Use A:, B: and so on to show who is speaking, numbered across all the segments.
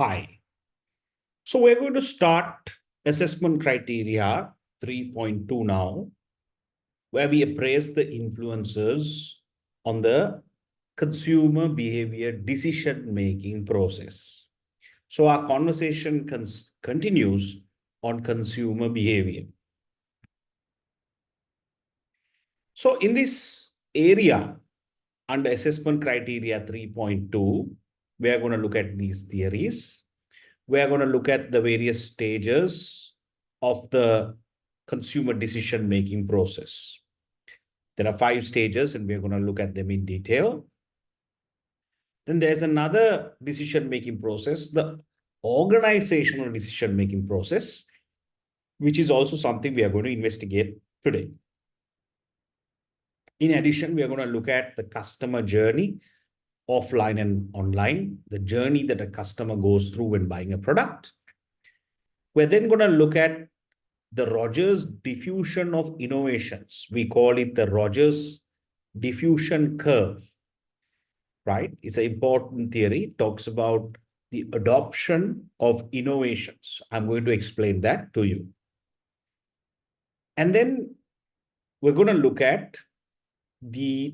A: Hi. So we're going to start assessment criteria 3.2 now, where we appraise the influences on the consumer behavior decision-making process. So our conversation continues on consumer behavior. So in this area, under assessment criteria 3.2, we are going to look at these theories. We are going to look at the various stages of the consumer decision-making process. There are 5 stages, and we're going to look at them in detail. Then there's another decision-making process, the organizational decision-making process, which is also something we are going to investigate today. In addition, we are going to look at the customer journey, offline and online, the journey that a customer goes through when buying a product. We're then going to look at the Rogers diffusion of innovations. We call it the Rogers diffusion curve, right? It's an important theory. It talks about the adoption of innovations. I'm going to explain that to you. And then we're going to look at the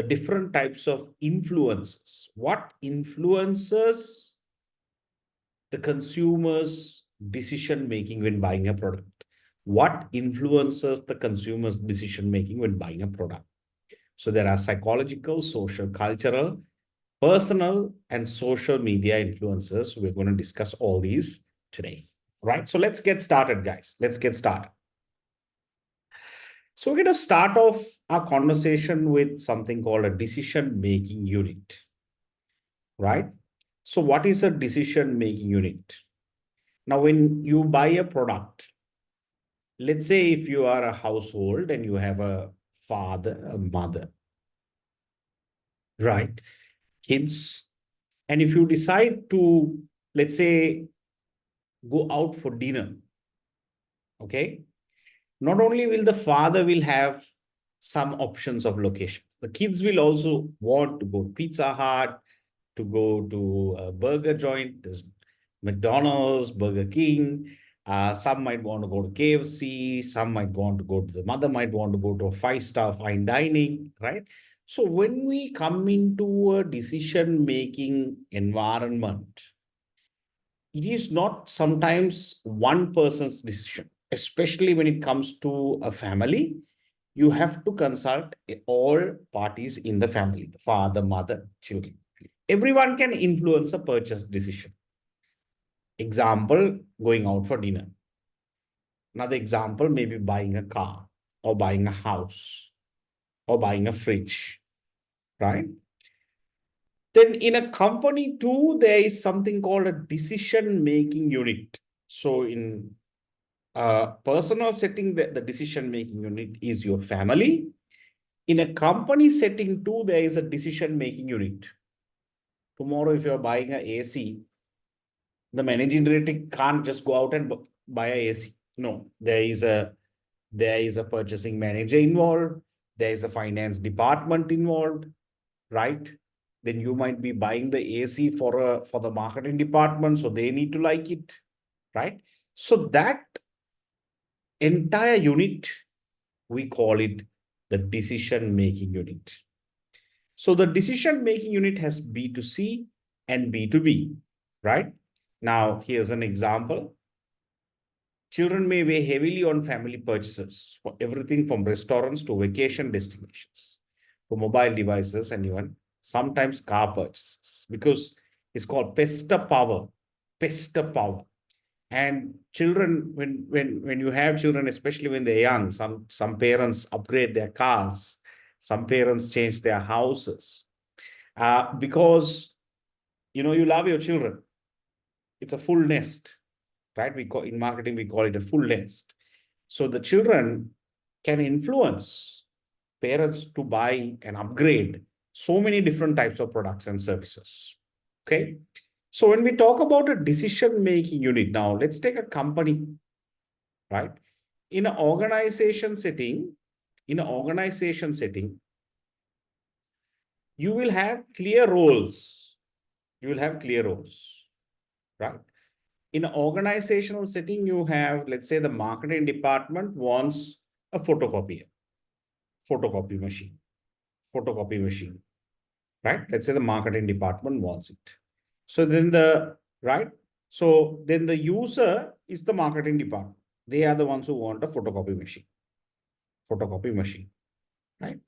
A: different types of influences. What influences the consumer's decision-making when buying a product? What influences the consumer's decision-making when buying a product? So there are psychological, social, cultural, personal, and social media influences. We're going to discuss all these today, right? So let's get started, guys. Let's get started. So we're going to start off our conversation with something called a decision-making unit, right? So what is a decision-making unit? Now, when you buy a product, let's say if you are a household and you have a father, a mother, right? Kids. And if you decide to, let's say, go out for dinner, okay? Not only will the father will have some options of locations, the kids will also want to go to Pizza Hut, to go to a burger joint, there's McDonald's, Burger King. Some might want to go to KFC. Some might want to go to the mother might want to go to a 5-star fine dining, right? So when we come into a decision-making environment, it is not sometimes one person's decision, especially when it comes to a family. You have to consult all parties in the family, father, mother, children. Everyone can influence a purchase decision. Example, going out for dinner. Another example, maybe buying a car or buying a house or buying a fridge, right? Then in a company too, there is something called a decision-making unit. So in a personal setting, the decision-making unit is your family. In a company setting too, there is a decision-making unit. Tomorrow, if you're buying an AC, the managing director can't just go out and buy an AC. No, there is a purchasing manager involved. There is a finance department involved, right? Then you might be buying the AC for the marketing department, so they need to like it, right? So that entire unit, we call it the decision-making unit. So the decision-making unit has B2C and B2B, right? Now, here's an example. Children may weigh heavily on family purchases for everything from restaurants to vacation destinations, for mobile devices, and even sometimes car purchases, because it's called pester power. Pester power. And children, when you have children, especially when they're young, some parents upgrade their cars, some parents change their houses, because you love your children. It's a full nest, right? In marketing, we call it a full nest. So the children can influence parents to buy and upgrade so many different types of products and services. Okay. So when we talk about a decision-making unit, now let's take a company, right? In an organization setting, you will have clear roles. You will have clear roles, right? In an organizational setting, you have, let's say, the marketing department wants a photocopy machine, right? Let's say the marketing department wants it. So then right? So then the user is the marketing department. They are the ones who want a photocopy machine, right?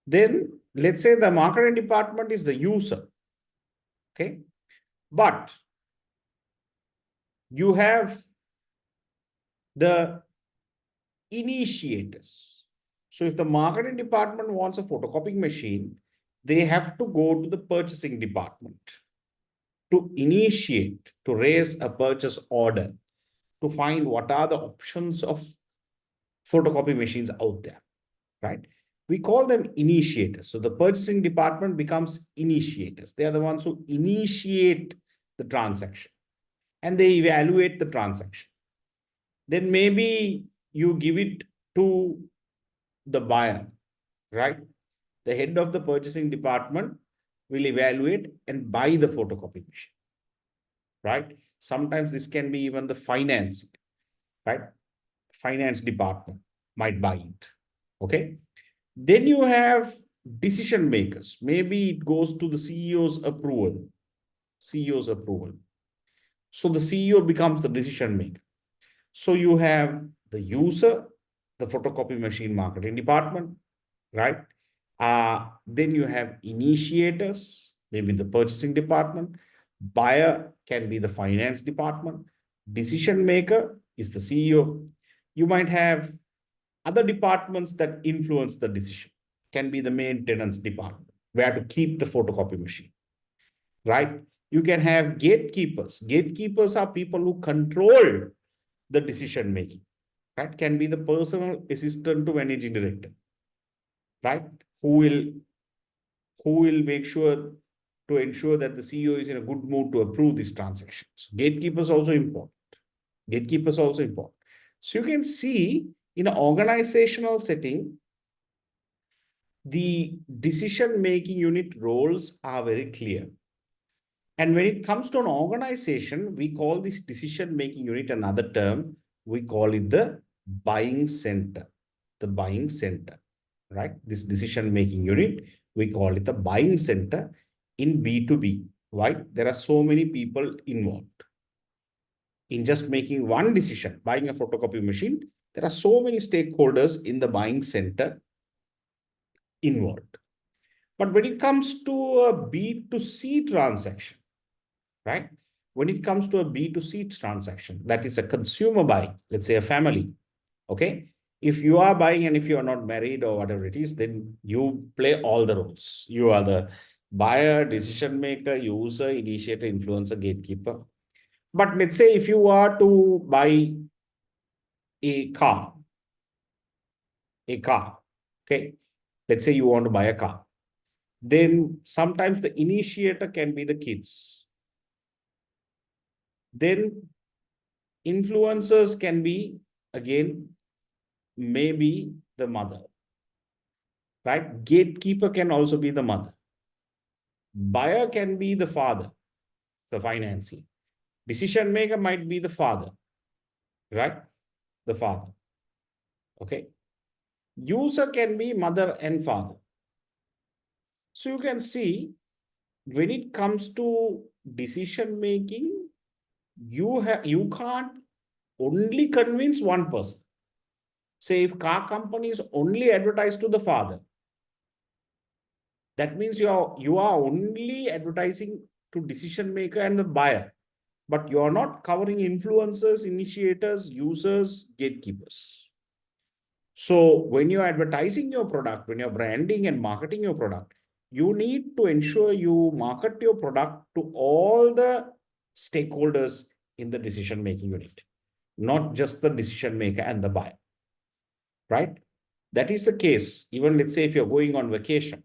A: Then let's say the marketing department is the user, okay? But you have the initiators. So if the marketing department wants a photocopying machine, they have to go to the purchasing department to initiate, to raise a purchase order, to find what are the options of photocopy machines out there, right? We call them initiators. So the purchasing department becomes initiators. They are the ones who initiate the transaction and they evaluate the transaction. Then maybe you give it to the buyer, right? The head of the purchasing department will evaluate and buy the photocopy machine, right? Sometimes this can be even the finance, right? Finance department might buy it, okay? Then you have decision makers. Maybe it goes to the CEO's approval. So the CEO becomes the decision maker. So you have the user, the photocopy machine marketing department, right? Then you have initiators, maybe the purchasing department. Buyer can be the finance department. Decision maker is the CEO. You might have other departments that influence the decision. Can be the maintenance department, where to keep the photocopy machine, right? You can have gatekeepers. Gatekeepers are people who control the decision making, right? Can be the personal assistant to managing director, right? Who will make sure to ensure that the CEO is in a good mood to approve these transactions. Gatekeepers also important. So you can see in an organizational setting, the decision-making unit roles are very clear. And when it comes to an organization, we call this decision-making unit another term. We call it the buying center. The buying center, right? This decision-making unit, we call it the buying center in B2B. Why? There are so many people involved in just making one decision, buying a photocopy machine. There are so many stakeholders in the buying center involved. But when it comes to a B2C transaction, right? When it comes to a B2C transaction, that is a consumer buying, let's say a family, okay? If you are buying and if you are not married or whatever it is, then you play all the roles. You are the buyer, decision maker, user, initiator, influencer, gatekeeper. But let's say if you are to buy a car, okay? Let's say you want to buy a car. Then sometimes the initiator can be the kids. Then influencers can be, again, maybe the mother, right? Gatekeeper can also be the mother. Buyer can be the father, the financier. Decision maker might be the father, right? The father, okay? User can be mother and father. So you can see when it comes to decision making, you can't only convince one person. Say if car companies only advertise to the father, that means you are only advertising to decision maker and the buyer, but you are not covering influencers, initiators, users, gatekeepers. So when you're advertising your product, when you're branding and marketing your product, you need to ensure you market your product to all the stakeholders in the decision-making unit, not just the decision maker and the buyer, right? That is the case. Even let's say if you're going on vacation,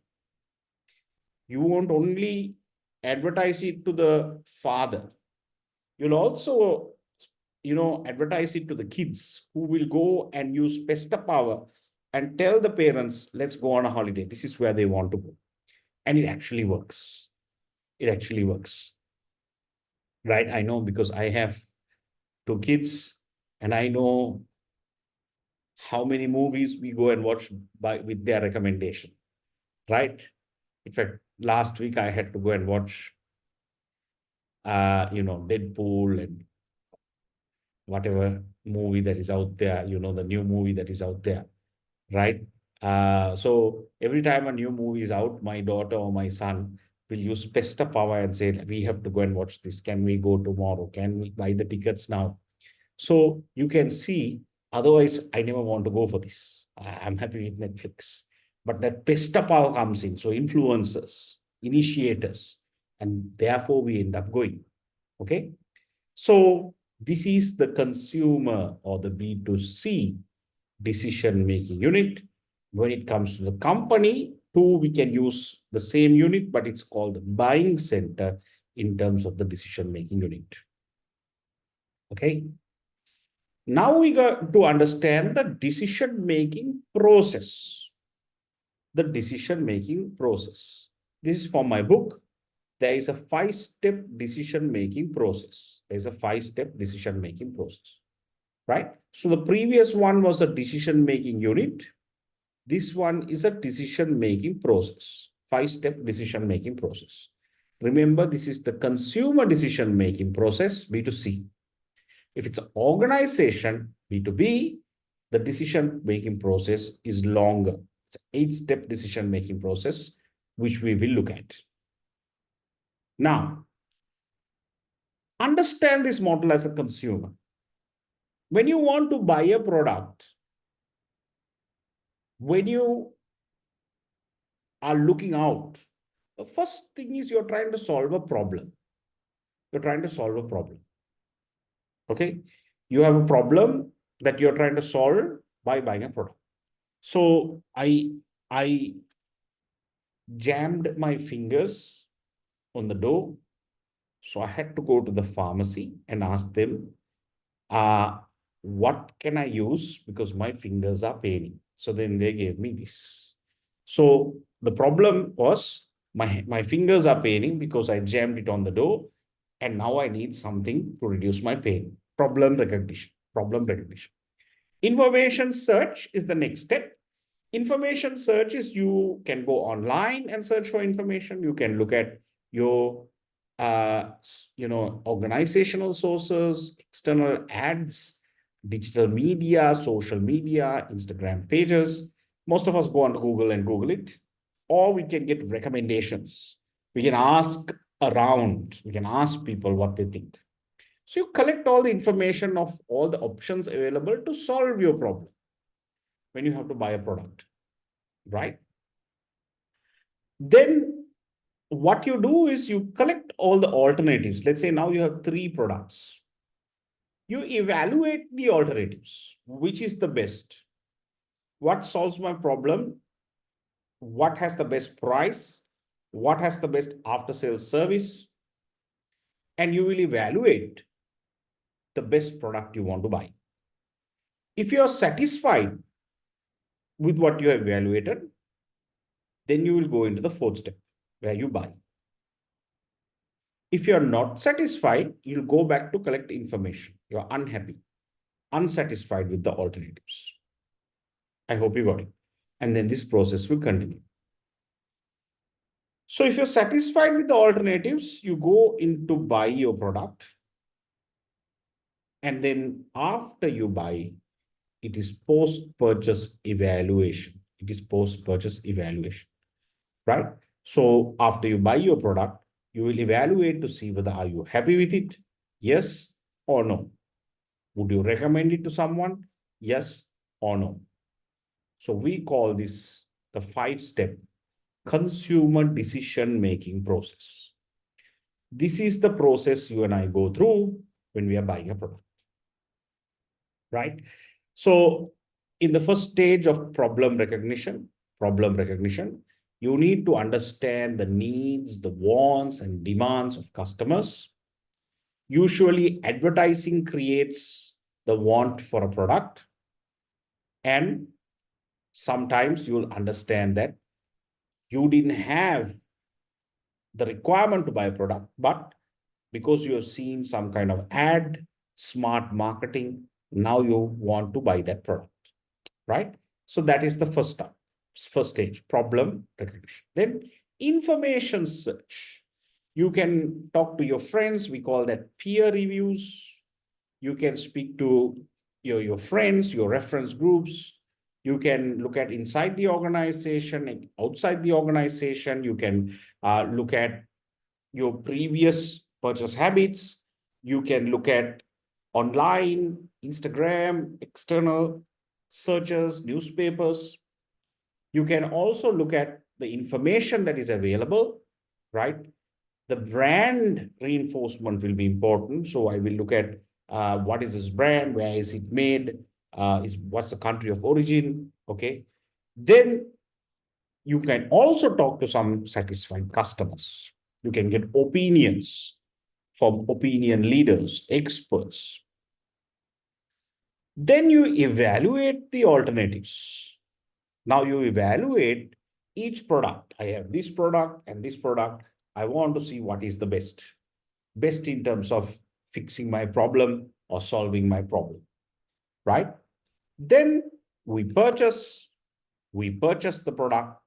A: you won't only advertise it to the father. You'll also, advertise it to the kids who will go and use Pesta Power and tell the parents, let's go on a holiday. This is where they want to go. And it actually works. it actually works, right? I know because I have two kids and I know how many movies we go and watch with their recommendation, right? In fact, last week I had to go and watch, Deadpool and whatever movie that is out there, the new movie that is out there, right? So every time a new movie is out, my daughter or my son will use Pesta Power and say, we have to go and watch this. Can we go tomorrow? Can we buy the tickets now? So you can see, otherwise, I never want to go for this. I'm happy with Netflix. But that Pesta Power comes in. So influencers, initiators, and therefore we end up going. Okay. So this is the consumer or the B2C decision-making unit. When it comes to the company, too, we can use the same unit, but it's called the buying center in terms of the decision-making unit. Okay. Now we got to understand the decision-making process. The decision-making process. This is from my book. There is a 5-step decision-making process. There's a 5-step decision-making process, right? So the previous one was a decision-making unit. This one is a decision-making process, 5-step decision-making process. Remember, this is the consumer decision-making process, B2C. If it's an organization, B2B, the decision-making process is longer. It's an 8-step decision-making process, which we will look at. Now, understand this model as a consumer. When you want to buy a product, when you are looking out, the first thing is you're trying to solve a problem. You're trying to solve a problem. Okay? You have a problem that you're trying to solve by buying a product. So I jammed my fingers on the door. So I had to go to the pharmacy and ask them, what can I use? Because my fingers are paining. So then they gave me this. So the problem was my fingers are paining because I jammed it on the door. And now I need something to reduce my pain. Problem recognition. Problem recognition. Information search is the next step. Information search is you can go online and search for information. You can look at your organizational sources, external ads, digital media, social media, Instagram pages. Most of us go on Google and Google it, or we can get recommendations. We can ask around, we can ask people what they think. So you collect all the information of all the options available to solve your problem when you have to buy a product, right? Then what you do is you collect all the alternatives. Let's say now you have 3 products. You evaluate the alternatives. Which is the best? What solves my problem? What has the best price? What has the best after-sales service? And you will evaluate the best product you want to buy. If you are satisfied with what you have evaluated, then you will go into the 4th step where you buy. If you're not satisfied, you'll go back to collect information. You're unhappy, unsatisfied with the alternatives. I hope you got it. And then this process will continue. So if you're satisfied with the alternatives, you go in to buy your product. And then after you buy, it is post-purchase evaluation. It is post-purchase evaluation, right? So after you buy your product, you will evaluate to see whether are you happy with it? Yes or no. Would you recommend it to someone? Yes or no. So we call this the 5-step consumer decision-making process. This is the process you and I go through when we are buying a product, right? So in the first stage of problem recognition, you need to understand the needs, the wants and demands of customers. Usually advertising creates the want for a product. And sometimes you'll understand that you didn't have the requirement to buy a product, but because you have seen some kind of ad, smart marketing, now you want to buy that product, right? So that is the first stage, problem recognition. Then information search. You can talk to your friends. We call that peer reviews. You can speak to your friends, your reference groups. You can look at inside the organization, outside the organization. You can look at your previous purchase habits. You can look at online, Instagram, external searches, newspapers. You can also look at the information that is available, right? The brand reinforcement will be important. So I will look at what is this brand, where is it made, what's the country of origin, okay? Then you can also talk to some satisfied customers. You can get opinions from opinion leaders, experts. Then you evaluate the alternatives. Now you evaluate each product. I have this product and this product. I want to see what is the best. Best in terms of fixing my problem or solving my problem, right? Then we purchase the product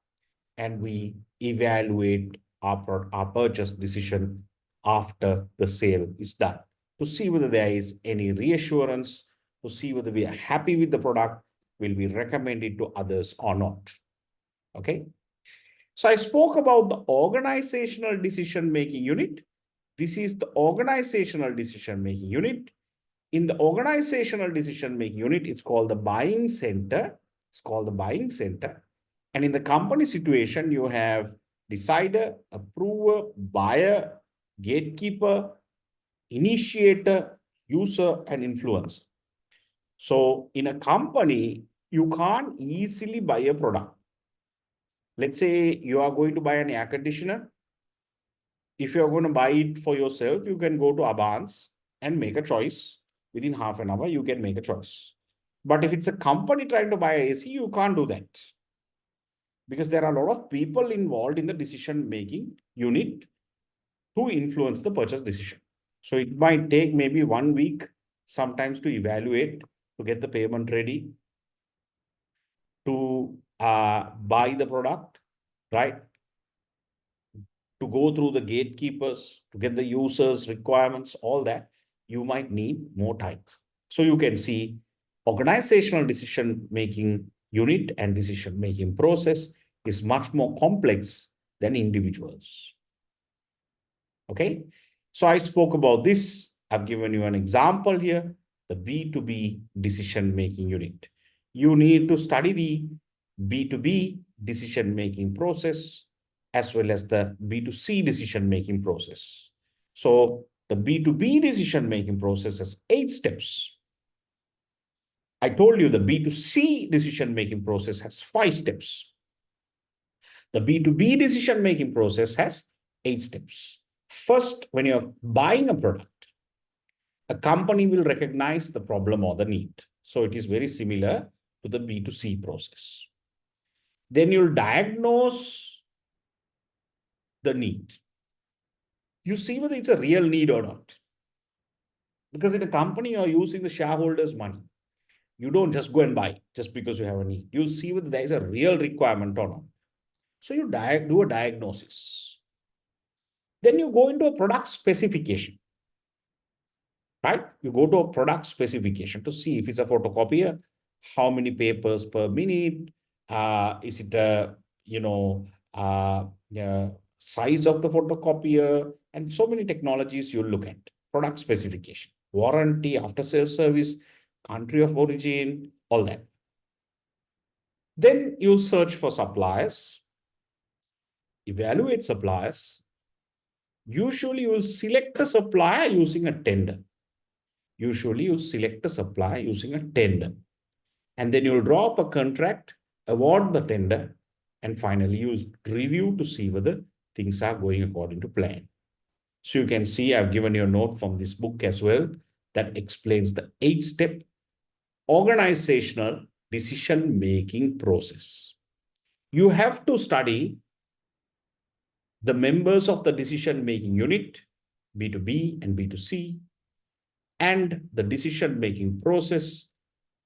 A: and we evaluate our purchase decision after the sale is done to see whether there is any reassurance, to see whether we are happy with the product, will we recommend it to others or not, okay? So I spoke about the organizational decision-making unit. This is the organizational decision-making unit. In the organizational decision-making unit, it's called the buying center. It's called the buying center. And in the company situation, you have decider, approver, buyer, gatekeeper, initiator, user, and influencer. So in a company, you can't easily buy a product. Let's say you are going to buy an air conditioner. If you're going to buy it for yourself, you can go to Abans and make a choice. Within half an hour, you can make a choice. But if it's a company trying to buy AC, you can't do that. Because there are a lot of people involved in the decision-making unit to influence the purchase decision. So it might take maybe 1 week sometimes to evaluate, to get the payment ready, to buy the product, right? To go through the gatekeepers, to get the users' requirements, all that, you might need more time. So you can see organizational decision-making unit and decision-making process is much more complex than individuals. Okay, so I spoke about this. I've given you an example here, the B2B decision-making unit. You need to study the B2B decision-making process as well as the B2C decision-making process. So the B2B decision-making process has 8 steps. I told you the B2C decision-making process has 5 steps. The B2B decision-making process has 8 steps. First, when you're buying a product, a company will recognize the problem or the need. So it is very similar to the B2C process. Then you'll diagnose the need. You see whether it's a real need or not. Because in a company, you're using the shareholders' money. You don't just go and buy just because you have a need. You'll see whether there is a real requirement or not. So you do a diagnosis. Then you go into a product specification, right? You go to a product specification to see if it's a photocopier, how many papers per minute, is it a, size of the photocopier, and so many technologies you look at. Product specification, warranty, after-sales service, country of origin, all that. Then you'll search for suppliers, evaluate suppliers. Usually you will select a supplier using a tender. Usually you'll select a supplier using a tender. And then you'll draw up a contract, award the tender, and finally you'll review to see whether things are going according to plan. So you can see I've given you a note from this book as well that explains the 8-step organizational decision-making process. You have to study the members of the decision-making unit, B2B and B2C, and the decision-making process,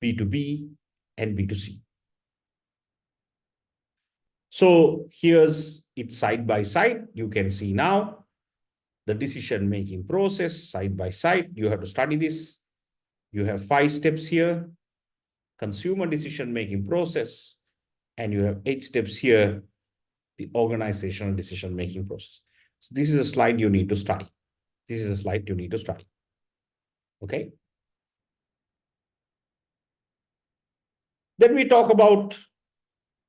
A: B2B and B2C. So here's it side by side. You can see now the decision-making process side by side. You have to study this. You have 5 steps here, consumer decision-making process, and you have 8 steps here, the organizational decision-making process. So this is a slide you need to study. This is a slide you need to study. Okay. Then we talk about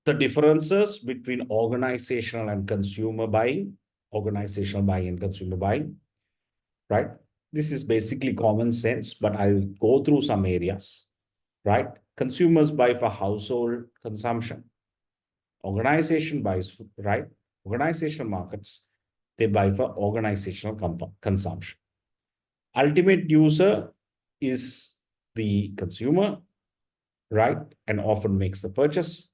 A: the differences between organizational and consumer buying, organizational buying and consumer buying, right? This is basically common sense, but I'll go through some areas, right? Consumers buy for household consumption. Organization buys, right? Organizational markets, they buy for organizational consumption. Ultimate user is the consumer, right? And often makes the purchase.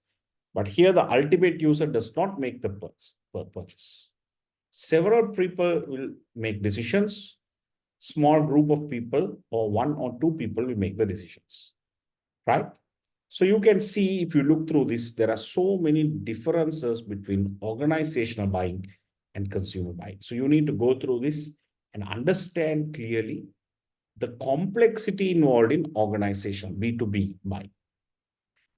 A: But here the ultimate user does not make the purchase. Several people will make decisions. Small group of people or 1 or 2 people will make the decisions, right? So you can see, if you look through this, there are so many differences between organizational buying and consumer buying. So you need to go through this and understand clearly the complexity involved in organization, B2B buying.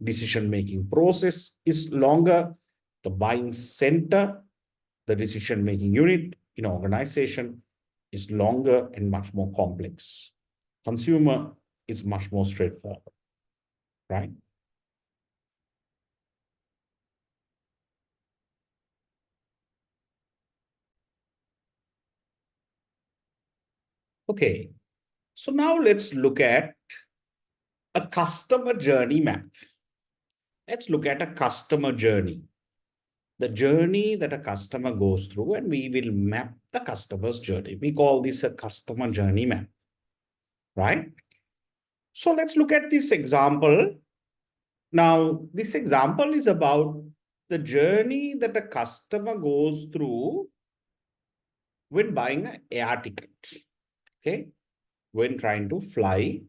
A: Decision-making process is longer. The buying center, the decision-making unit in organization is longer and much more complex. Consumer is much more straightforward, right? Okay, so now let's look at a customer journey map. Let's look at a customer journey. The journey that a customer goes through, and we will map the customer's journey. We call this a customer journey map, right? So let's look at this example. Now, this example is about the journey that a customer goes through when buying an air ticket, okay? When trying to fly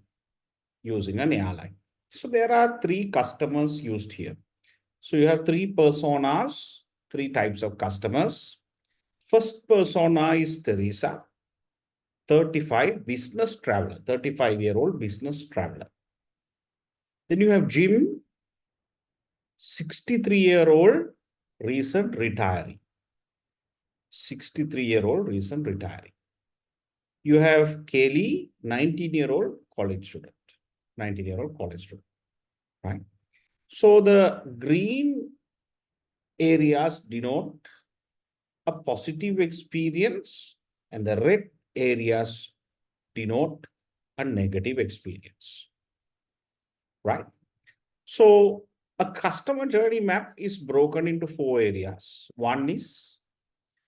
A: using an airline. So there are 3 customers used here. So you have 3 personas, 3 types of customers. First persona is Teresa, 35, business traveler, 35-year-old business traveler. Then you have Jim, 63-year-old recent retiree. 63-year-old recent retiree. You have Kelly, 19-year-old college student. 19-year-old college student, right? So the green areas denote a positive experience and the red areas denote a negative experience, right? So a customer journey map is broken into 4 areas. One is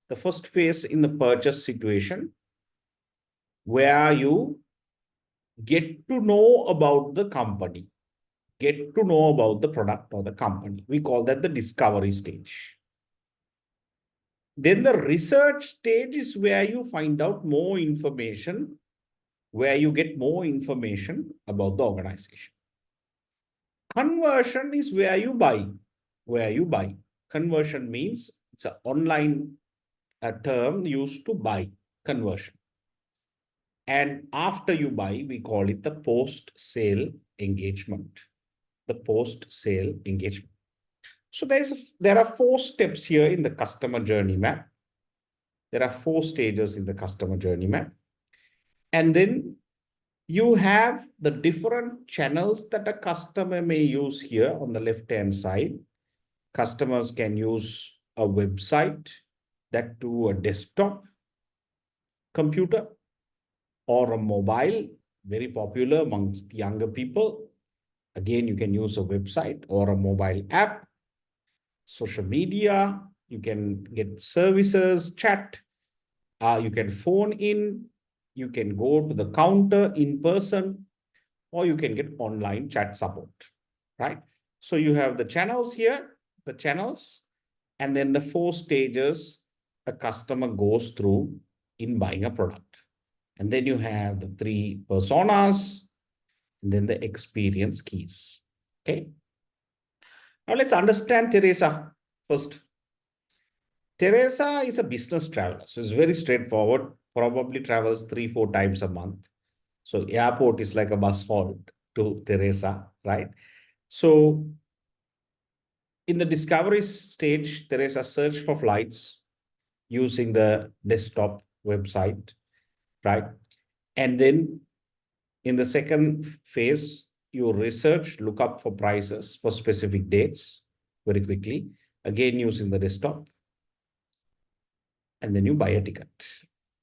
A: the first phase in the purchase situation, where you get to know about the company, get to know about the product or the company. We call that the discovery stage. Then the research stage is where you find out more information, where you get more information about the organization. Conversion is where you buy, where you buy. Conversion means it's an online term used to buy, conversion. And after you buy, we call it the post-sale engagement. The post-sale engagement. So there are 4 steps here in the customer journey map. There are 4 stages in the customer journey map. And then you have the different channels that a customer may use here on the left-hand side. Customers can use a website, that to a desktop computer, or a mobile, very popular amongst younger people. Again, you can use a website or a mobile app, social media, you can get services, chat, you can phone in, you can go to the counter in person, or you can get online chat support, right? So you have the channels here, the channels, and then the 4 stages a customer goes through in buying a product. And then you have the three personas, and then the experience keys. Okay. Now let's understand Teresa first. Teresa is a business traveler. So it's very straightforward, probably travels 3-4 times a month. So airport is like a bus halt to Teresa, right? So in the discovery stage, Teresa search for flights using the desktop website, right? And then in the second phase, you research, look up for prices for specific dates very quickly, again using the desktop. And then you buy a ticket.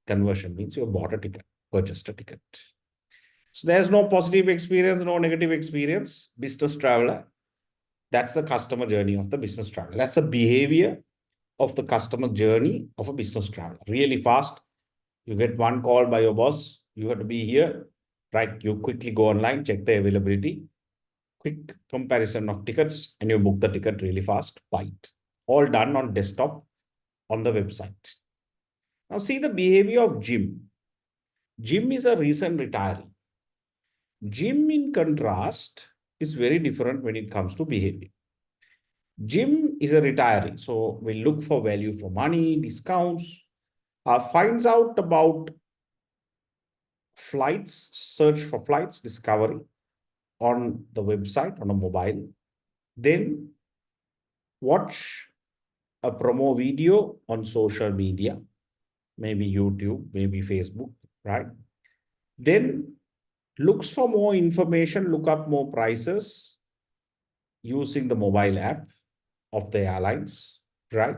A: Conversion means you bought a ticket, purchased a ticket. So there's no positive experience, no negative experience. Business traveler, that's the customer journey of the business traveler. That's the behavior of the customer journey of a business traveler. Really fast. You get one call by your boss. You have to be here, right? You quickly go online, check the availability, quick comparison of tickets, and you book the ticket really fast, buy it. All done on desktop on the website. Now see the behavior of Jim. Jim is a recent retiree. Jim, in contrast, is very different when it comes to behavior. Jim is a retiree, so we look for value for money, discounts, finds out about flights, search for flights, discovery on the website, on a mobile, then watch a promo video on social media, maybe YouTube, maybe Facebook, right? Then looks for more information, look up more prices using the mobile app of the airlines, right?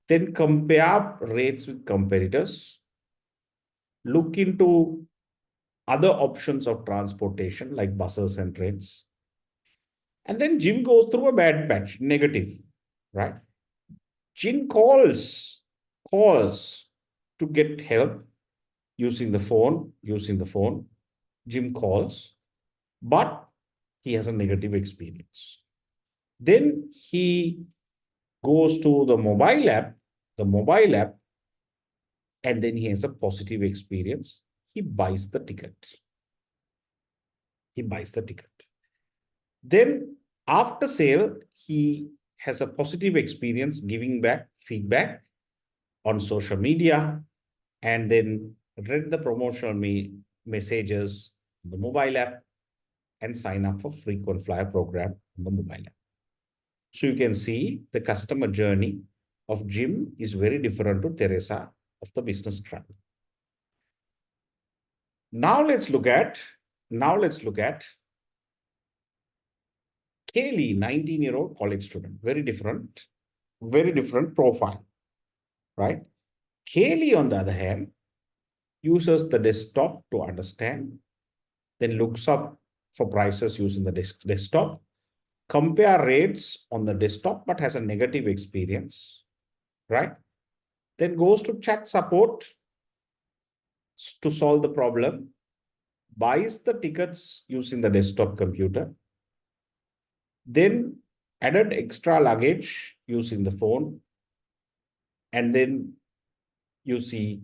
A: Then compare rates with competitors, look into other options of transportation like buses and trains. And then Jim goes through a bad patch, negative, right? Jim calls to get help using the phone. Jim calls, but he has a negative experience. Then he goes to the mobile app, and then he has a positive experience. He buys the ticket. Then after sale, he has a positive experience giving back feedback on social media, and then read the promotional messages on the mobile app and sign up for frequent flyer program on the mobile app. So you can see the customer journey of Jim is very different to Teresa of the business travel. Now let's look at Kaylee, 19-year-old college student. Very different profile, right? Kaylee, on the other hand, uses the desktop to understand, then looks up for prices using the desktop, compare rates on the desktop, but has a negative experience, right? Then goes to chat support to solve the problem, buys the tickets using the desktop computer, then added extra luggage using the phone, and then you see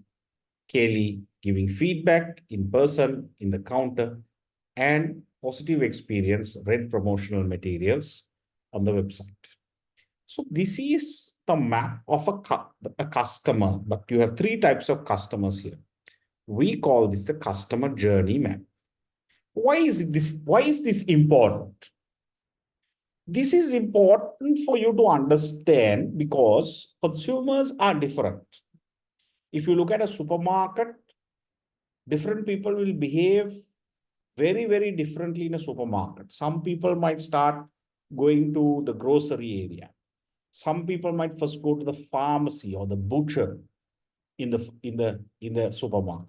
A: Kaylee giving feedback in person in the counter, and positive experience, read promotional materials on the website. So this is the map of a customer, but you have three types of customers here. We call this the customer journey map. Why is this important? This is important for you to understand because consumers are different. If you look at a supermarket, different people will behave very differently in a supermarket. Some people might start going to the grocery area. Some people might first go to the pharmacy or the butcher in the supermarket.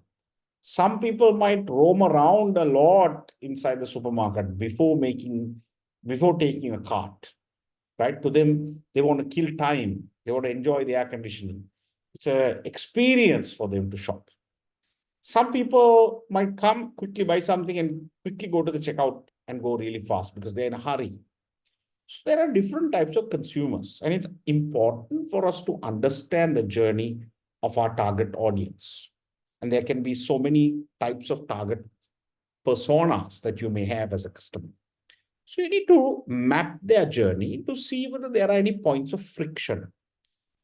A: Some people might roam around a lot inside the supermarket before taking a cart, right? To them, they want to kill time. They want to enjoy the air conditioning. It's an experience for them to shop. Some people might come, quickly buy something and quickly go to the checkout and go really fast because they're in a hurry. So there are different types of consumers, and it's important for us to understand the journey of our target audience. And there can be so many types of target personas that you may have as a customer. So you need to map their journey to see whether there are any points of friction.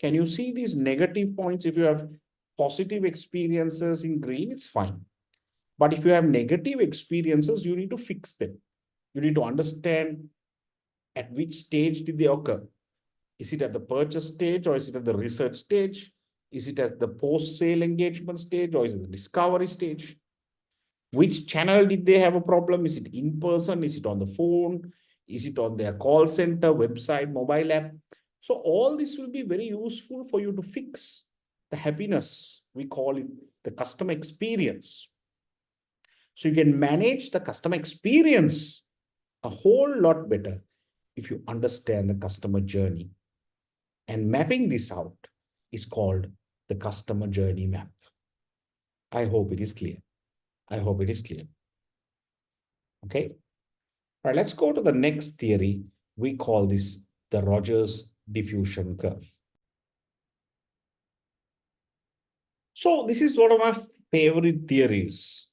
A: Can you see these negative points? If you have positive experiences in green, it's fine. But if you have negative experiences, you need to fix them. You need to understand at which stage did they occur. Is it at the purchase stage, or is it at the research stage? Is it at the post-sale engagement stage, or is it the discovery stage? Which channel did they have a problem? Is it in person? Is it on the phone? Is it on their call center, website, mobile app? So all this will be very useful for you to fix the happiness. We call it the customer experience. So you can manage the customer experience a whole lot better if you understand the customer journey. And mapping this out is called the customer journey map. I hope it is clear. I hope it is clear. Okay. All right, let's go to the next theory. We call this the Rogers diffusion curve. So this is one of my favorite theories,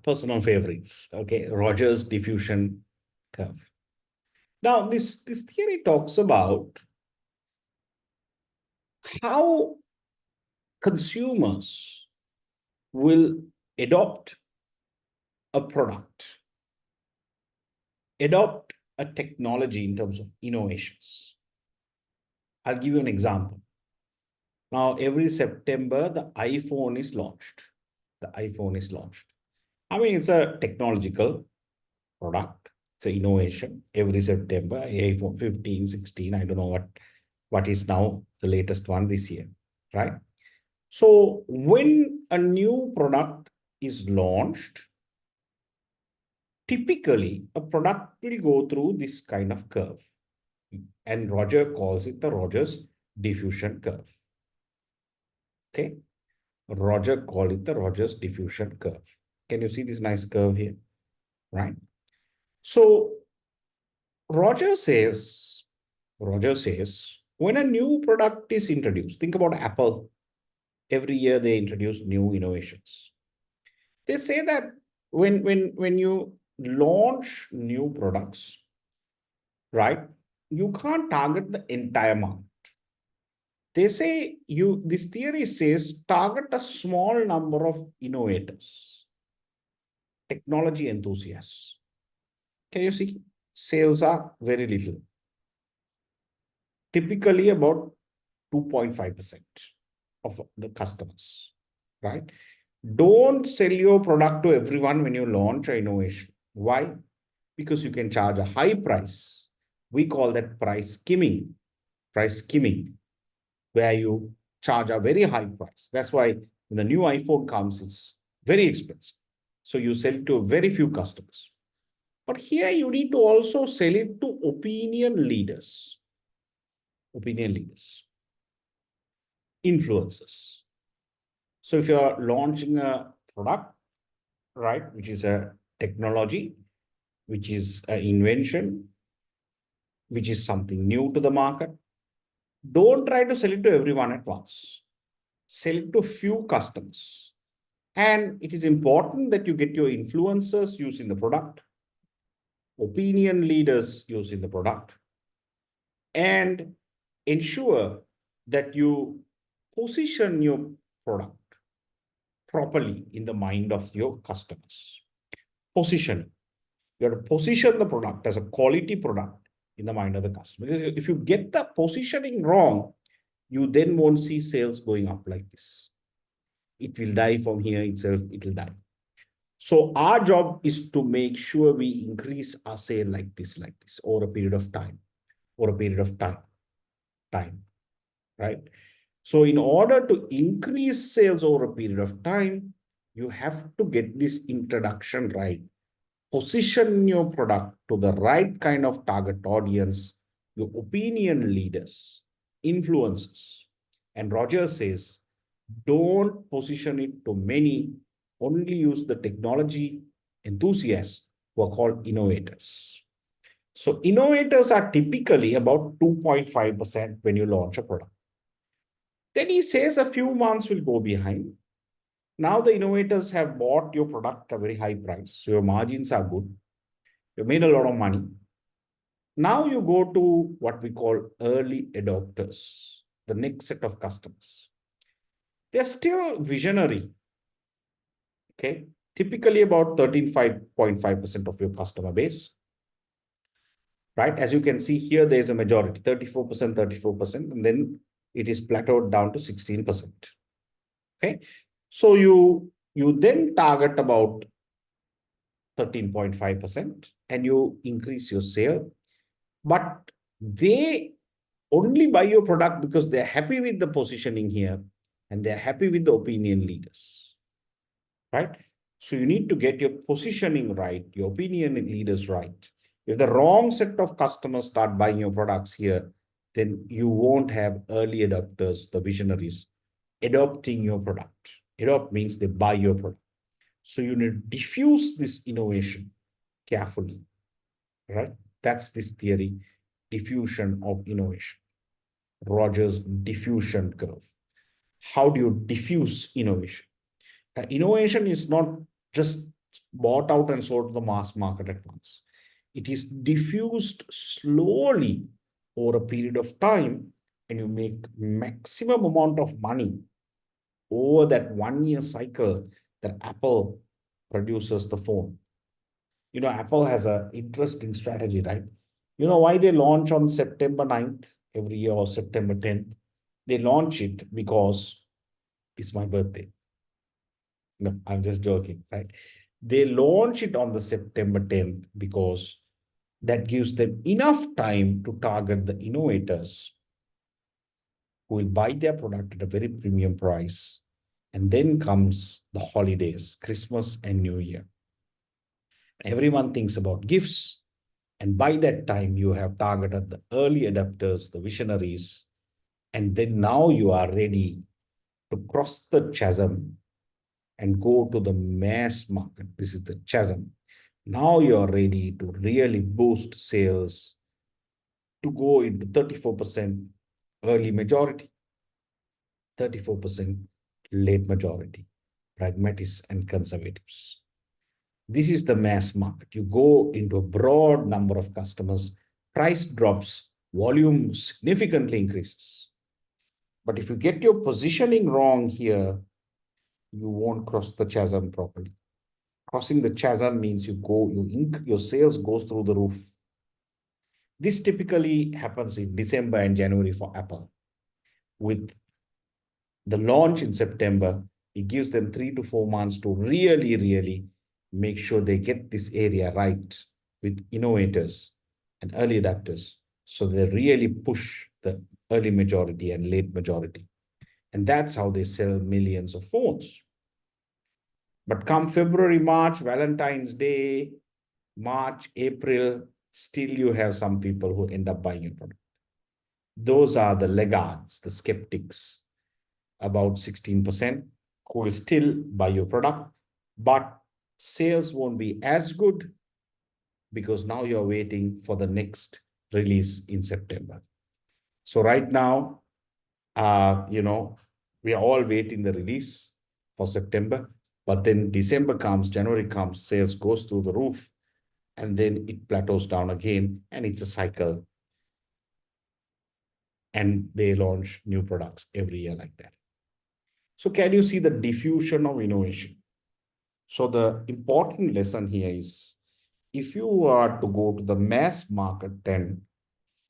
A: personal favorites. Okay, Rogers diffusion curve. Now, this theory talks about how consumers will adopt a product, adopt a technology in terms of innovations. I'll give you an example. Now, every September, the iPhone is launched. The iPhone is launched. I mean, it's a technological product. It's an innovation. Every September, iPhone 15, 16, I don't know what is now the latest one this year, right? So when a new product is launched, typically a product will go through this kind of curve. And Roger calls it the Rogers diffusion curve. Okay. Roger called it the Rogers diffusion curve. Can you see this nice curve here? Right. So Roger says, when a new product is introduced, think about Apple. Every year they introduce new innovations. They say that when you launch new products, right, you can't target the entire market. They say this theory says target a small number of innovators, technology enthusiasts. Can you see? Sales are very little. Typically about 2.5% of the customers, right? Don't sell your product to everyone when you launch an innovation. Why? Because you can charge a high price. We call that price skimming, where you charge a very high price. That's why when the new iPhone comes, it's very expensive. So you sell it to very few customers. But here you need to also sell it to opinion leaders, influencers. So if you're launching a product, right, which is a technology, which is an invention, which is something new to the market, don't try to sell it to everyone at once. Sell it to few customers. And it is important that you get your influencers using the product, opinion leaders using the product, and ensure that you position your product properly in the mind of your customers. Position. You have to position the product as a quality product in the mind of the customer. If you get the positioning wrong, you then won't see sales going up like this. It will die from here itself, it will die. So our job is to make sure we increase our sale like this, over a period of time, right? So in order to increase sales over a period of time, you have to get this introduction right. Position your product to the right kind of target audience, your opinion leaders, influencers. And Roger says, don't position it to many, only use the technology enthusiasts who are called innovators. So innovators are typically about 2.5% when you launch a product. Then he says a few months will go behind. Now the innovators have bought your product at a very high price. So your margins are good. You made a lot of money. Now you go to what we call early adopters, the next set of customers. They're still visionary. Okay. Typically about 13.5% of your customer base. Right? As you can see here, there is a majority, 34%, and then it is plateaued down to 16%. Okay. So you then target about 13.5% and you increase your sale, but they only buy your product because they're happy with the positioning here and they're happy with the opinion leaders, right? So you need to get your positioning right, your opinion leaders right. If the wrong set of customers start buying your products here, then you won't have early adopters, the visionaries, adopting your product. Adopt means they buy your product. So you need to diffuse this innovation carefully, right? That's this theory, diffusion of innovation. Rogers diffusion curve. How do you diffuse innovation? Innovation is not just bought out and sold to the mass market at once. It is diffused slowly over a period of time, and you make maximum amount of money over that 1 year cycle that Apple produces the phone. You know, Apple has an interesting strategy, right? You know why they launch on September 9th every year or September 10th? They launch it because it's my birthday. No, I'm just joking, right? They launch it on the September 10th because that gives them enough time to target the innovators who will buy their product at a very premium price. And then comes the holidays, Christmas and New Year. Everyone thinks about gifts. And by that time, you have targeted the early adopters, the visionaries. And then now you are ready to cross the chasm and go to the mass market. This is the chasm. Now you're ready to really boost sales to go into 34% early majority, 34% late majority, pragmatists and conservatives. This is the mass market. You go into a broad number of customers, price drops, volume significantly increases. But if you get your positioning wrong here, you won't cross the chasm properly. Crossing the chasm means your sales goes through the roof. This typically happens in December and January for Apple. With the launch in September, it gives them 3 to 4 months to really make sure they get this area right with innovators and early adopters. So they really push the early majority and late majority. And that's how they sell millions of phones. But come February, March, Valentine's Day, March, April, still you have some people who end up buying your product. Those are the laggards, the skeptics, about 16%, who will still buy your product, but sales won't be as good because now you're waiting for the next release in September. So right now, we are all waiting the release for September, but then December comes, January comes, sales goes through the roof, and then it plateaus down again, and it's a cycle. And they launch new products every year like that. So can you see the diffusion of innovation? So the important lesson here is, if you are to go to the mass market and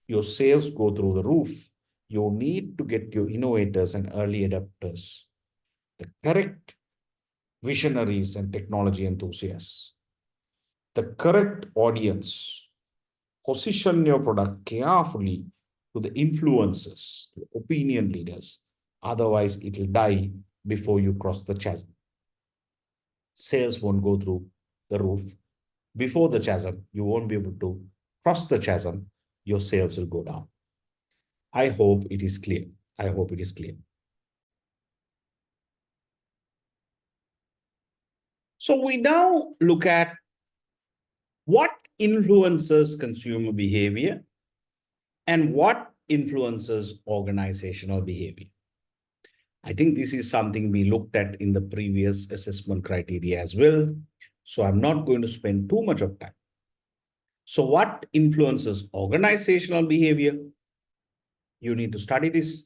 A: your sales go through the roof, you need to get your innovators and early adopters, the correct visionaries and technology enthusiasts, the correct audience. Position your product carefully to the influencers, to opinion leaders. Otherwise, it will die before you cross the chasm. Sales won't go through the roof. Before the chasm, you won't be able to cross the chasm. Your sales will go down. I hope it is clear. I hope it is clear. So we now look at what influences consumer behavior and what influences organizational behavior. I think this is something we looked at in the previous assessment criteria as well. So I'm not going to spend too much of time. So what influences organizational behavior? You need to study this.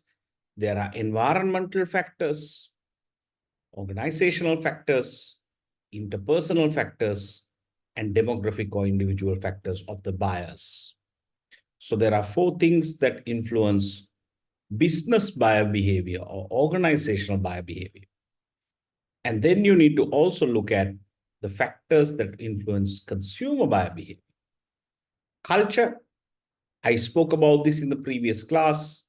A: There are environmental factors, organizational factors, interpersonal factors, and demographic or individual factors of the buyers. So there are 4 things that influence business buyer behavior or organizational buyer behavior. And then you need to also look at the factors that influence consumer buyer behavior. Culture, I spoke about this in the previous class.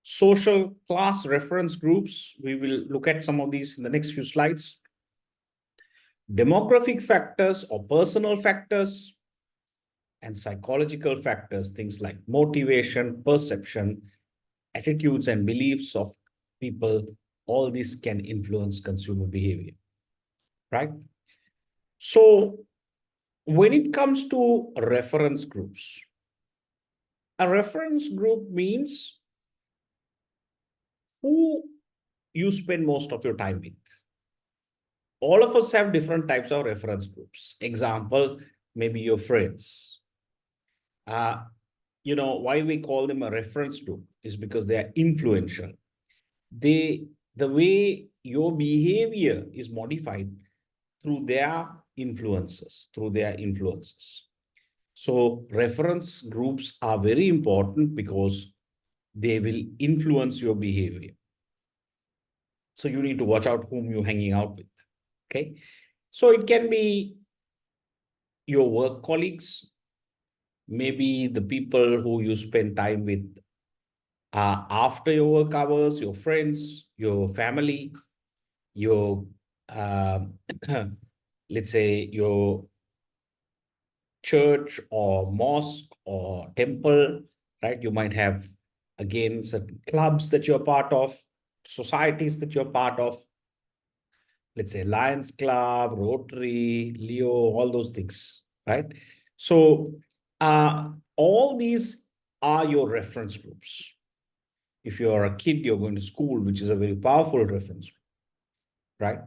A: Social class reference groups, we will look at some of these in the next few slides. Demographic factors or personal factors, and psychological factors, things like motivation, perception, attitudes, and beliefs of people. All this can influence consumer behavior, right? So when it comes to reference groups, a reference group means who you spend most of your time with. All of us have different types of reference groups. Example, maybe your friends. Why we call them a reference group is because they are influential. The way your behavior is modified through their influences. So reference groups are very important because they will influence your behavior. So you need to watch out whom you're hanging out with. Okay. So it can be your work colleagues, maybe the people who you spend time with after your work hours, your friends, your family, your, let's say, your church or mosque or temple, right? You might have, again, certain clubs that you're part of, societies that you're part of, let's say Lions Club, Rotary, Leo, all those things, right? So all these are your reference groups. If you're a kid, you're going to school, which is a very powerful reference group, right?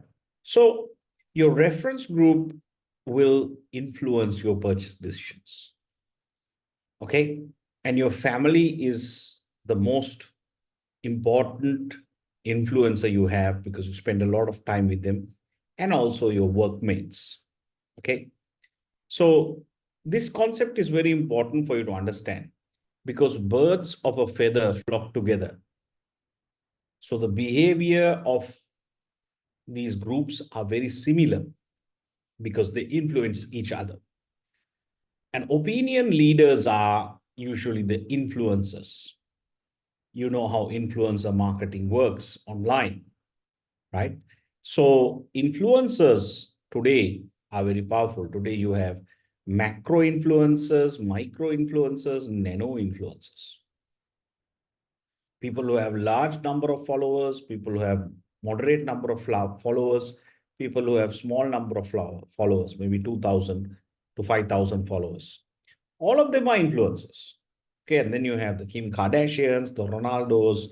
A: So your reference group will influence your purchase decisions, okay? And your family is the most important influencer you have because you spend a lot of time with them, and also your workmates, okay? So this concept is very important for you to understand because birds of a feather flock together. So the behavior of these groups are very similar because they influence each other. And opinion leaders are usually the influencers. You know how influencer marketing works online, right? So influencers today are very powerful. Today you have macro influencers, micro influencers, nano influencers. People who have large number of followers, people who have moderate number of followers, people who have small number of followers, maybe 2,000 to 5,000 followers. All of them are influencers. Okay, and then you have the Kim Kardashians, the Ronaldos,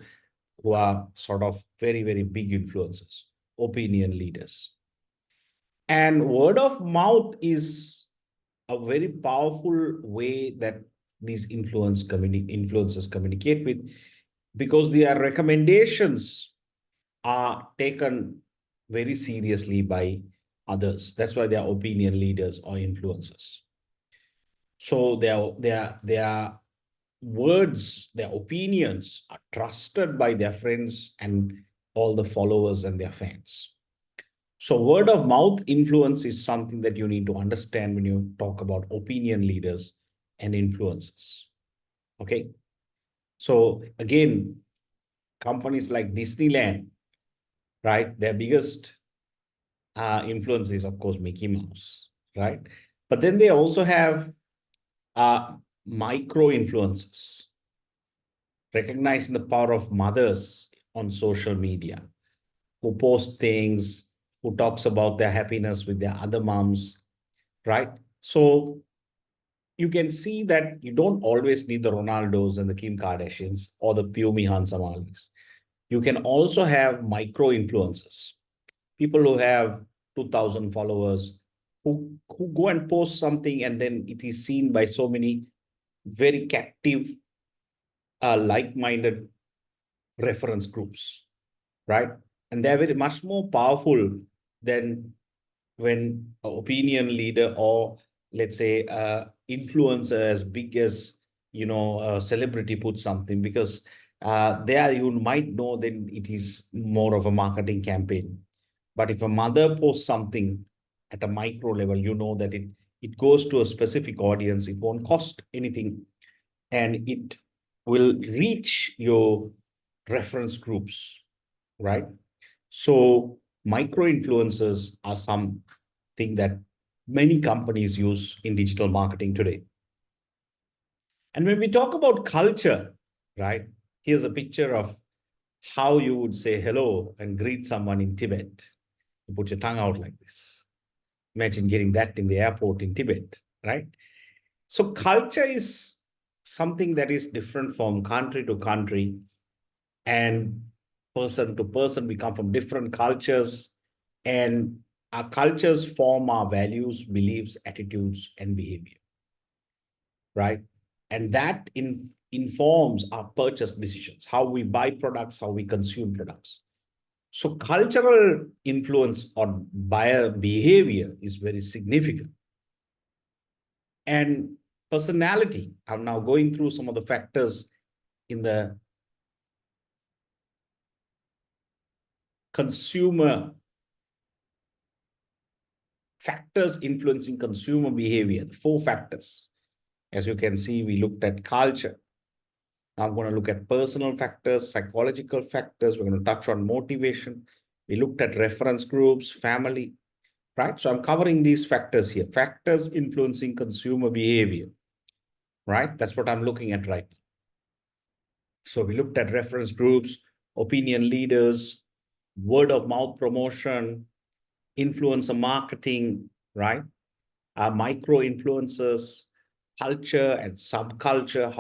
A: who are sort of very, very big influencers, opinion leaders. And word of mouth is a very powerful way that these influencers communicate with, because their recommendations are taken very seriously by others. That's why they are opinion leaders or influencers. So their words, their opinions are trusted by their friends and all the followers and their fans. So word of mouth influence is something that you need to understand when you talk about opinion leaders and influencers. Okay. So again, companies like Disneyland, right? Their biggest influence is, of course, Mickey Mouse, right? But then they also have micro influencers, recognizing the power of mothers on social media, who post things, who talks about their happiness with their other moms, right? So you can see that you don't always need the Ronaldos and the Kim Kardashians or the Piyumi Hansamalis. You can also have micro influencers, people who have 2,000 followers, who go and post something and then it is seen by so many very captive, like-minded reference groups, right? And they're very much more powerful than when an opinion leader, or let's say influencer as big as a celebrity puts something, because there you might know then it is more of a marketing campaign. But if a mother posts something at a micro level, you know that it goes to a specific audience, it won't cost anything, and it will reach your reference groups, right? So micro influencers are something that many companies use in digital marketing today. And when we talk about culture, right, here's a picture of how you would say hello and greet someone in Tibet. You put your tongue out like this. Imagine getting that in the airport in Tibet, right? So culture is something that is different from country to country and person to person. We come from different cultures, and our cultures form our values, beliefs, attitudes, and behavior, right? And that informs our purchase decisions, how we buy products, how we consume products. So cultural influence on buyer behavior is very significant. And personality, I'm now going through some of the factors in the consumer factors influencing consumer behavior, the 4 factors. As you can see, we looked at culture. Now I'm going to look at personal factors, psychological factors. We're going to touch on motivation. We looked at reference groups, family, right? So I'm covering these factors here, factors influencing consumer behavior, right? That's what I'm looking at right now. So we looked at reference groups, opinion leaders, word of mouth promotion, influencer marketing, right? Micro influencers, culture and subculture,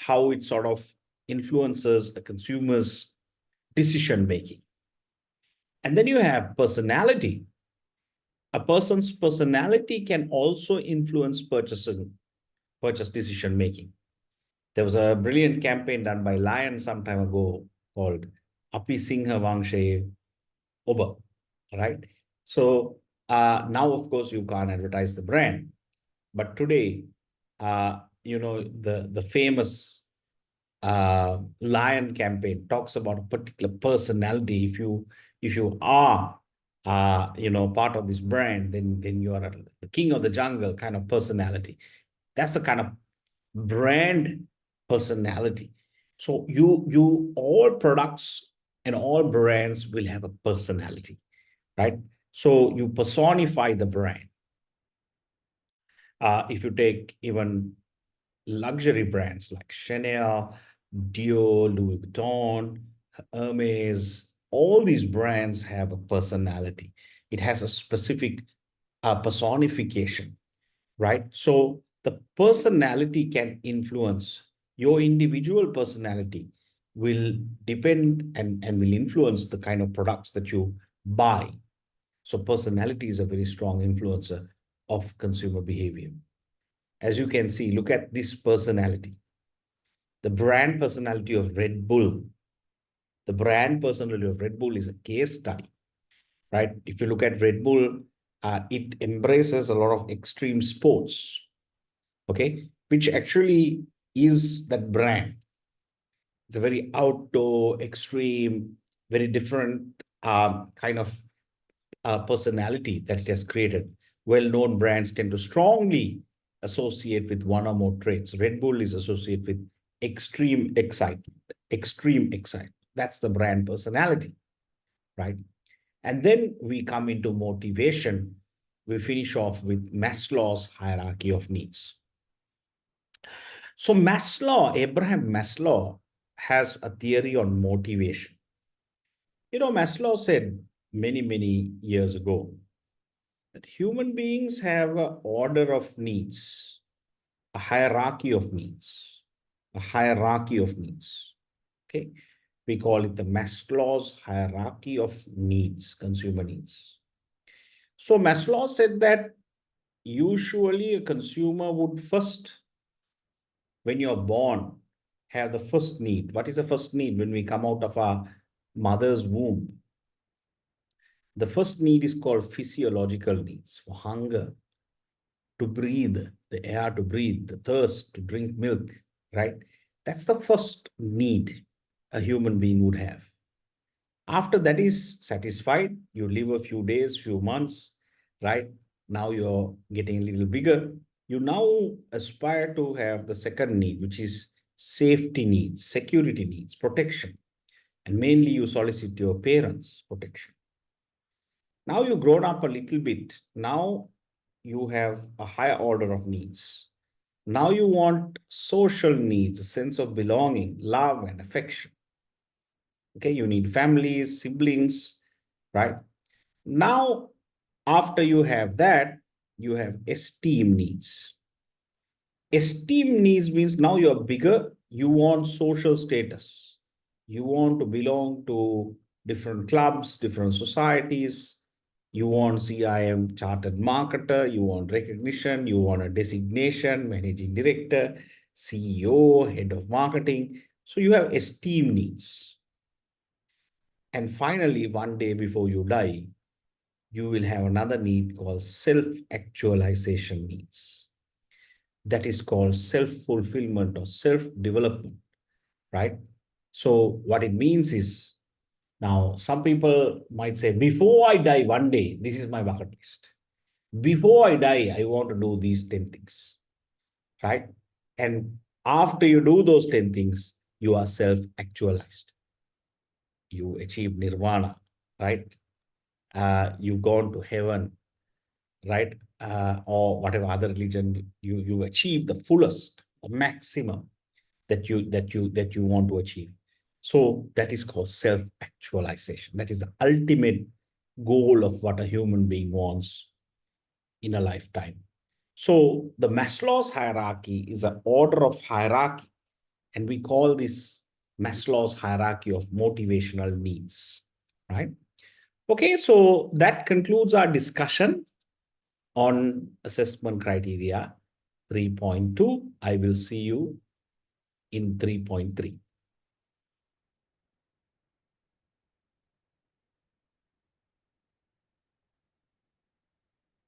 A: how it sort of influences the consumer's decision making. And then you have personality. A person's personality can also influence purchase decision making. There was a brilliant campaign done by Lion some time ago called Api Singha Vangshe Oba, right? So now, of course, you can't advertise the brand, but today, the famous Lion campaign talks about a particular personality. If you are part of this brand, then you are the king of the jungle kind of personality. That's the kind of brand personality. So you all products and all brands will have a personality, right? So you personify the brand. If you take even luxury brands like Chanel, Dior, Louis Vuitton, Hermes, all these brands have a personality. It has a specific personification, right? So the personality can influence your individual personality, will depend and will influence the kind of products that you buy. So personality is a very strong influencer of consumer behavior. As you can see, look at this personality. The brand personality of Red Bull. The brand personality of Red Bull is a case study, right? If you look at Red Bull, it embraces a lot of extreme sports, okay, which actually is that brand. It's a very outdoor, extreme, very different kind of personality that it has created. Well-known brands tend to strongly associate with one or more traits. Red Bull is associated with extreme excitement, extreme excitement. That's the brand personality, right? And then we come into motivation. We finish off with Maslow's hierarchy of needs. So Abraham Maslow has a theory on motivation. Maslow said many, many years ago that human beings have an order of needs, a hierarchy of needs, a hierarchy of needs. Okay. We call it the Maslow's hierarchy of needs, consumer needs. So Maslow said that usually a consumer would first, when you're born, have the first need. What is the first need when we come out of our mother's womb? The first need is called physiological needs, for hunger, to breathe, the air to breathe, the thirst to drink milk, right? That's the first need a human being would have. After that is satisfied, you live a few days, few months, right? Now you're getting a little bigger. You now aspire to have the second need, which is safety needs, security needs, protection. And mainly you solicit your parents' protection. Now you've grown up a little bit. Now you have a higher order of needs. Now you want social needs, a sense of belonging, love, and affection. Okay, you need families, siblings, right? Now, after you have that, you have esteem needs. Esteem needs means now you're bigger, you want social status. You want to belong to different clubs, different societies. You want CIM chartered marketer, you want recognition, you want a designation, managing director, CEO, head of marketing. So you have esteem needs. And finally, one day before you die, you will have another need called self-actualization needs. That is called self-fulfillment or self-development, right? So what it means is, now some people might say, before I die one day, this is my bucket list. Before I die, I want to do these 10 things, right? And after you do those 10 things, you are self-actualized. You achieve nirvana, right? You've gone to heaven, right? Or whatever other religion, you achieve the fullest, the maximum that you want to achieve. So that is called self-actualization. That is the ultimate goal of what a human being wants in a lifetime. So the Maslow's hierarchy is an order of hierarchy, and we call this Maslow's hierarchy of motivational needs, right? Okay, so that concludes our discussion on assessment criteria 3.2. I will see you in 3.3.